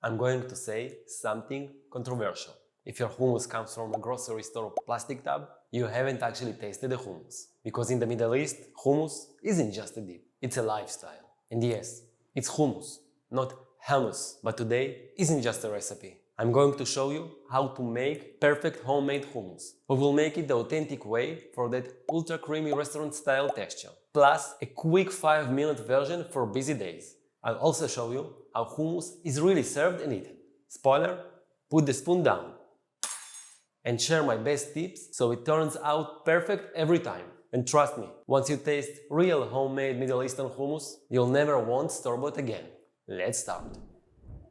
I'm going to say something controversial. If your hummus comes from a grocery store plastic tub, you haven't actually tasted the hummus. Because in the Middle East, hummus isn't just a dip, it's a lifestyle. And yes, it's hummus, not hummus. But today isn't just a recipe. I'm going to show you how to make perfect homemade hummus. We will make it the authentic way for that ultra creamy restaurant style texture. Plus a quick 5-minute version for busy days. I'll also show you how hummus is really served and eaten. Spoiler, put the spoon down. And share my best tips so it turns out perfect every time. And trust me, once you taste real homemade Middle Eastern hummus, you'll never want store-bought again. Let's start.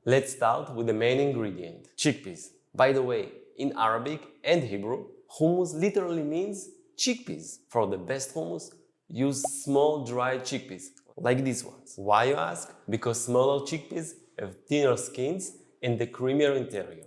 Let's start with the main ingredient, chickpeas. By the way, in Arabic and Hebrew, hummus literally means chickpeas. For the best hummus, use small dried chickpeas, like these ones. Why, you ask? Because smaller chickpeas have thinner skins and a creamier interior.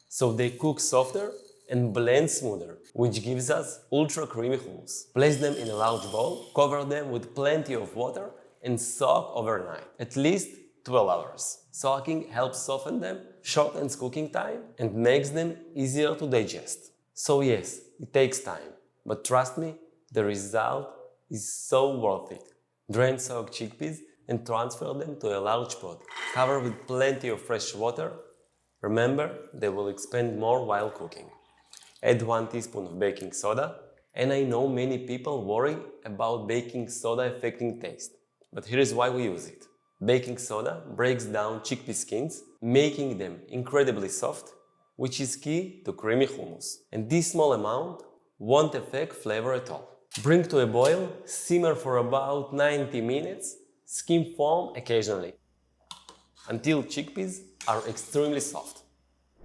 So they cook softer and blend smoother, which gives us ultra creamy hummus. Place them in a large bowl, cover them with plenty of water and soak overnight, at least 12 hours. Soaking helps soften them, shortens cooking time and makes them easier to digest. So yes, it takes time, but trust me, the result is so worth it. Drain soaked chickpeas and transfer them to a large pot. Cover with plenty of fresh water. Remember, they will expand more while cooking. Add 1 teaspoon of baking soda, and I know many people worry about baking soda affecting taste, but here is why we use it. Baking soda breaks down chickpea skins, making them incredibly soft, which is key to creamy hummus. And this small amount won't affect flavor at all. Bring to a boil, simmer for about 90 minutes, skim foam occasionally, until chickpeas are extremely soft.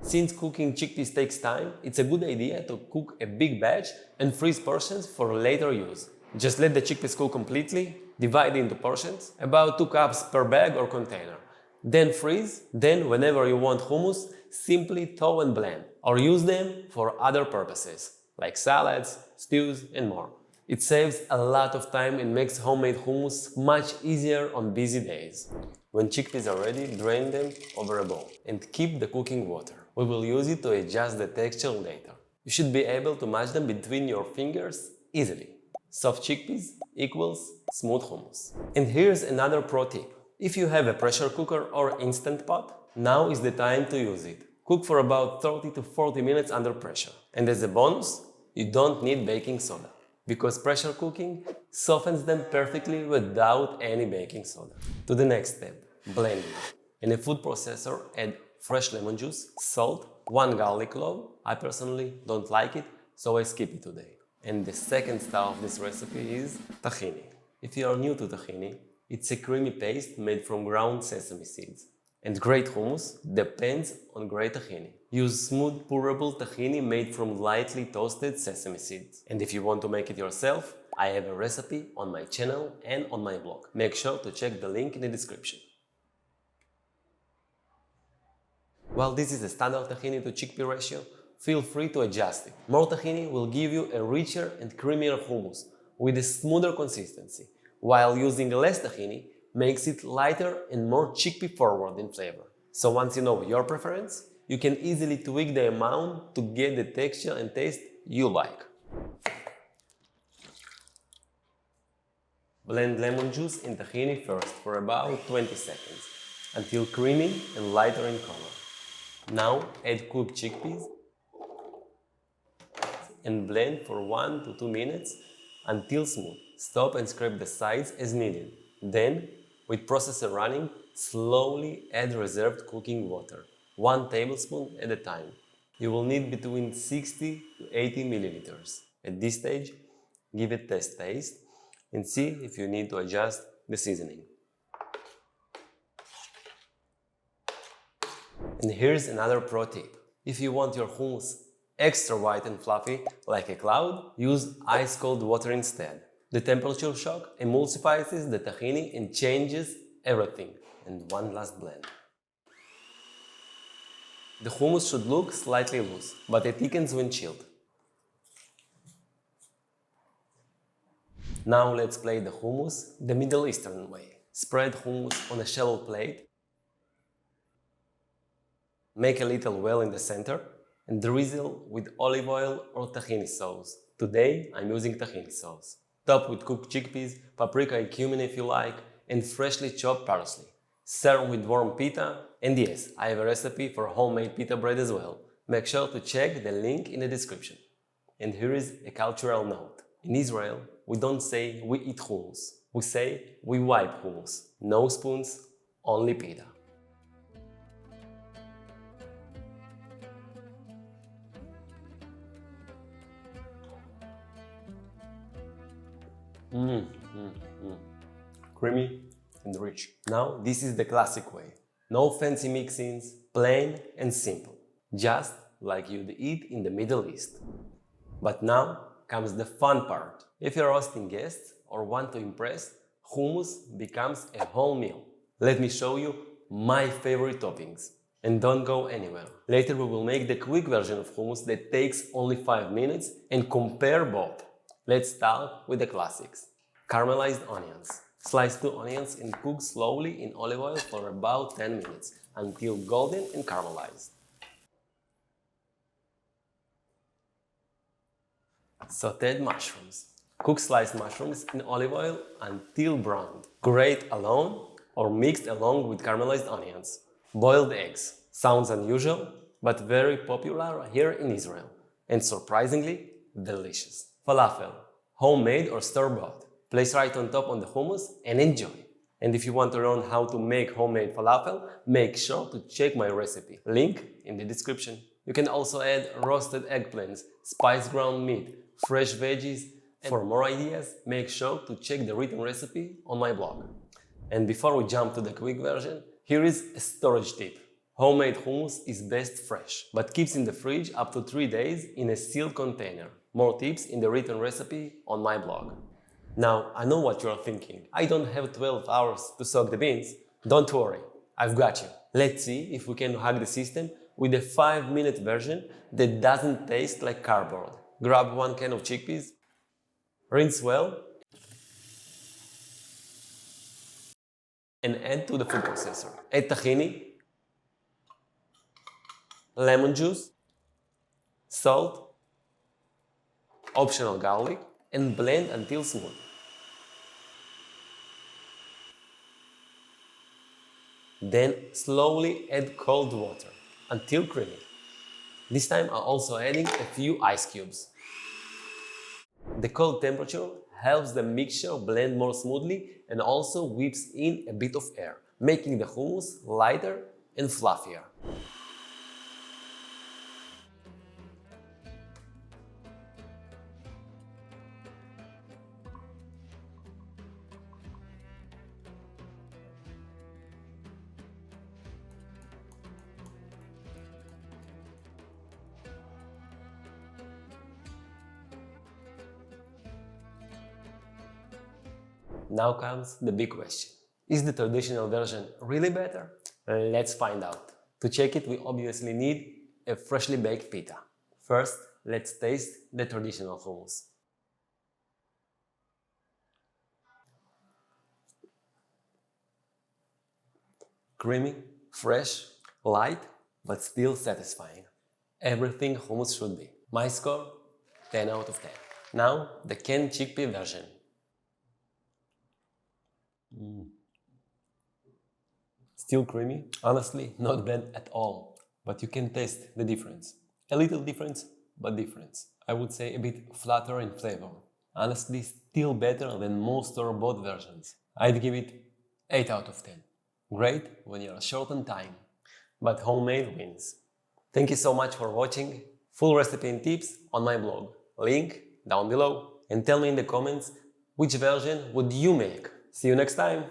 Since cooking chickpeas takes time, it's a good idea to cook a big batch and freeze portions for later use. Just let the chickpeas cook completely, divide into portions, about 2 cups per bag or container. Then freeze, then whenever you want hummus, simply thaw and blend, or use them for other purposes, like salads, stews and more. It saves a lot of time and makes homemade hummus much easier on busy days. When chickpeas are ready, drain them over a bowl and keep the cooking water. We will use it to adjust the texture later. You should be able to match them between your fingers easily. Soft chickpeas equals smooth hummus. And here's another pro tip. If you have a pressure cooker or instant pot, now is the time to use it. Cook for about 30 to 40 minutes under pressure. And as a bonus, you don't need baking soda, because pressure cooking softens them perfectly without any baking soda. To the next step, blending. In a food processor, add fresh lemon juice, salt, 1 garlic clove. I personally don't like it, so I skip it today. And the second star of this recipe is tahini. If you are new to tahini, it's a creamy paste made from ground sesame seeds. And great hummus depends on great tahini. Use smooth, pourable tahini made from lightly toasted sesame seeds. And if you want to make it yourself, I have a recipe on my channel and on my blog. Make sure to check the link in the description. While this is a standard tahini to chickpea ratio, feel free to adjust it. More tahini will give you a richer and creamier hummus with a smoother consistency, while using less tahini makes it lighter and more chickpea forward in flavor. So once you know your preference, you can easily tweak the amount to get the texture and taste you like. Blend lemon juice in tahini first for about 20 seconds, until creamy and lighter in color. Now add cooked chickpeas and blend for 1 to 2 minutes until smooth. Stop and scrape the sides as needed. Then, with processor running, slowly add reserved cooking water, 1 tablespoon at a time. You will need between 60 to 80 milliliters. At this stage, give it a taste and see if you need to adjust the seasoning. And here's another pro tip. If you want your hummus extra white and fluffy, like a cloud, use ice-cold water instead. The temperature shock emulsifies the tahini and changes everything. And one last blend. The hummus should look slightly loose, but it thickens when chilled. Now let's plate the hummus the Middle Eastern way. Spread hummus on a shallow plate. Make a little well in the center and drizzle with olive oil or tahini sauce. Today I'm using tahini sauce. Top with cooked chickpeas, paprika and cumin if you like, and freshly chopped parsley. Serve with warm pita, and yes, I have a recipe for homemade pita bread as well. Make sure to check the link in the description. And here is a cultural note. In Israel, we don't say we eat hummus. We say we wipe hummus. No spoons, only pita. Creamy and rich. Now this is the classic way. No fancy mixings, plain and simple. Just like you'd eat in the Middle East. But now comes the fun part. If you're hosting guests or want to impress, hummus becomes a whole meal. Let me show you my favorite toppings. And don't go anywhere. Later we will make the quick version of hummus that takes only 5 minutes and compare both. Let's start with the classics. Caramelized onions. Slice 2 onions and cook slowly in olive oil for about 10 minutes until golden and caramelized. Sautéed mushrooms. Cook sliced mushrooms in olive oil until browned. Grate alone or mixed along with caramelized onions. Boiled eggs. Sounds unusual, but very popular here in Israel. And surprisingly, delicious. Falafel. Homemade or store-bought. Place right on top on the hummus and enjoy. And if you want to learn how to make homemade falafel, make sure to check my recipe. Link in the description. You can also add roasted eggplants, spiced ground meat, fresh veggies, and for more ideas, make sure to check the written recipe on my blog. And before we jump to the quick version, here is a storage tip. Homemade hummus is best fresh, but keeps in the fridge up to 3 days in a sealed container. More tips in the written recipe on my blog. Now, I know what you're thinking. I don't have 12 hours to soak the beans. Don't worry, I've got you. Let's see if we can hack the system with a 5-minute version that doesn't taste like cardboard. Grab 1 can of chickpeas, rinse well, and add to the food processor. Add tahini, lemon juice, salt, optional garlic, and blend until smooth. Then slowly add cold water until creamy. This time I'm also adding a few ice cubes. The cold temperature helps the mixture blend more smoothly and also whips in a bit of air, making the hummus lighter and fluffier. Now comes the big question. Is the traditional version really better? Let's find out. To check it, we obviously need a freshly baked pita. First, let's taste the traditional hummus. Creamy, fresh, light, but still satisfying. Everything hummus should be. My score, 10 out of 10. Now, the canned chickpea version. Still creamy, honestly not bad at all, but you can taste the difference. A little difference, but difference. I would say a bit flatter in flavor. Honestly still better than most store-bought versions. I'd give it 8 out of 10. Great when you're short on time, but homemade wins. Thank you so much for watching. Full recipe and tips on my blog. Link down below. And tell me in the comments which version would you make. See you next time!